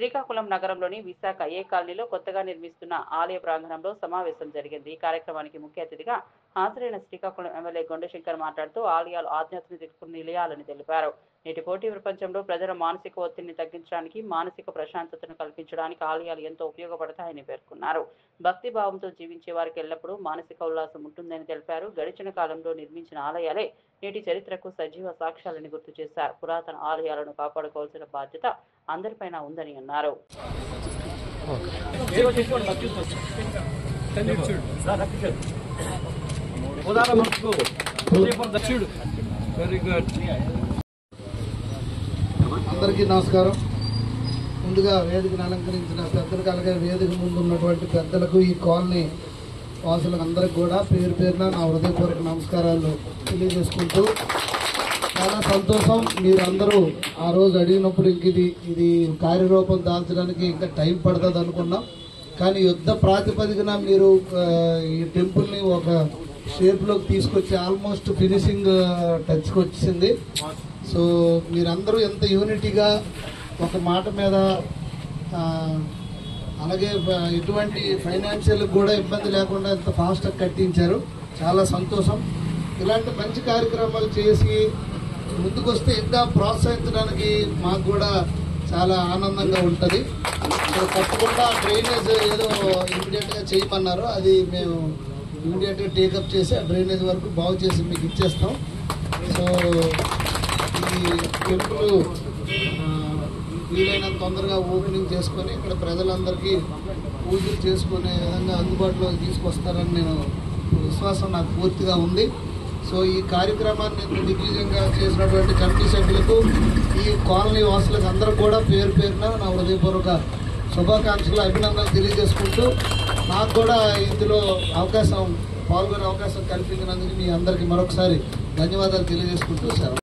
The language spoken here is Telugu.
శ్రీకాకుళం నగరంలోని విశాఖ ఏ కాలనీలో కొత్తగా నిర్మిస్తున్న ఆలయ ప్రాంగణంలో సమావేశం జరిగింది. ఈ కార్యక్రమానికి ముఖ్య అతిథిగా హాజరైన శ్రీకాకుళం ఎమ్మెల్యే గొండశంకర్ మాట్లాడుతూ ఆలయాలు ఆధ్యాత్మిక నిలయాలని తెలిపారు. నేటి పోటీ ప్రపంచంలో ప్రజల మానసిక ఒత్తిడిని తగ్గించడానికి, మానసిక ప్రశాంతతను కల్పించడానికి ఆలయాలు ఎంతో ఉపయోగపడతాయని పేర్కొన్నారు. భక్తి భావంతో జీవించే వారికి ఎల్లప్పుడూ మానసిక ఉల్లాసం ఉంటుందని తెలిపారు. గడిచిన కాలంలో నిర్మించిన ఆలయాలే నేటి చరిత్రకు సజీవ సాక్ష్యాలని గుర్తు చేశారు. పురాతన ఆలయాలను కాపాడుకోవాల్సిన బాధ్యత అందరిపైన ఉందని అన్నారు. అందరికీ నమస్కారం. ముందుగా వేదికను అలంకరించిన పెద్దలకు, అలాగే వేదిక ముందు ఉన్నటువంటి పెద్దలకు, ఈ కాలనీ వాసులకు అందరికి కూడా పేరు పేరున నా హృదయపూర్వక నమస్కారాలు తెలియజేసుకుంటూ, చాలా సంతోషం మీరందరూ ఆ రోజు అడిగినప్పుడు ఇది కార్యరూపం దాల్చడానికి ఇంకా టైం పడుతుంది అనుకున్నాం. కానీ యుద్ధ ప్రాతిపదికన మీరు ఈ టెంపుల్ని ఒక షేప్లోకి తీసుకొచ్చి ఆల్మోస్ట్ ఫినిషింగ్ టచ్కి వచ్చింది. సో మీరందరూ ఎంత యూనిటీగా ఒక మాట మీద, అలాగే ఎటువంటి ఫైనాన్షియల్ కూడా ఇబ్బంది లేకుండా ఎంత ఫాస్ట్గా కట్టించారు. చాలా సంతోషం. ఇలాంటి మంచి కార్యక్రమాలు చేసి ముందుకొస్తే ఇంకా ప్రోత్సహించడానికి మాకు కూడా చాలా ఆనందంగా ఉంటుంది. తప్పకుండా డ్రైనేజ్ ఏదో ఇమీడియట్గా చేయమన్నారు, అది మేము ఇమీడియట్గా టేకప్ చేసి ఆ డ్రైనేజ్ వరకు బాగు చేసి మీకు ఇచ్చేస్తాం. సో ఈ టెంపుల్ వీలైనంత తొందరగా ఓపెనింగ్ చేసుకొని ఇక్కడ ప్రజలందరికీ పూజలు చేసుకునే విధంగా అందుబాటులో తీసుకొస్తారని నేను విశ్వాసం నాకు పూర్తిగా ఉంది. సో ఈ కార్యక్రమాన్ని దిగ్విజయంగా చేసినటువంటి కమిటీ సభ్యులకు, ఈ కాలనీ వాసులకు అందరూ కూడా పేరు పేరున నా హృదయపూర్వక శుభాకాంక్షలు, అభినందనలు తెలియజేసుకుంటూ, నాకు కూడా ఇందులో పాల్గొనే అవకాశం కల్పించినందుకు మీ అందరికీ మరొకసారి ధన్యవాదాలు తెలియజేసుకుంటూ సెలవు.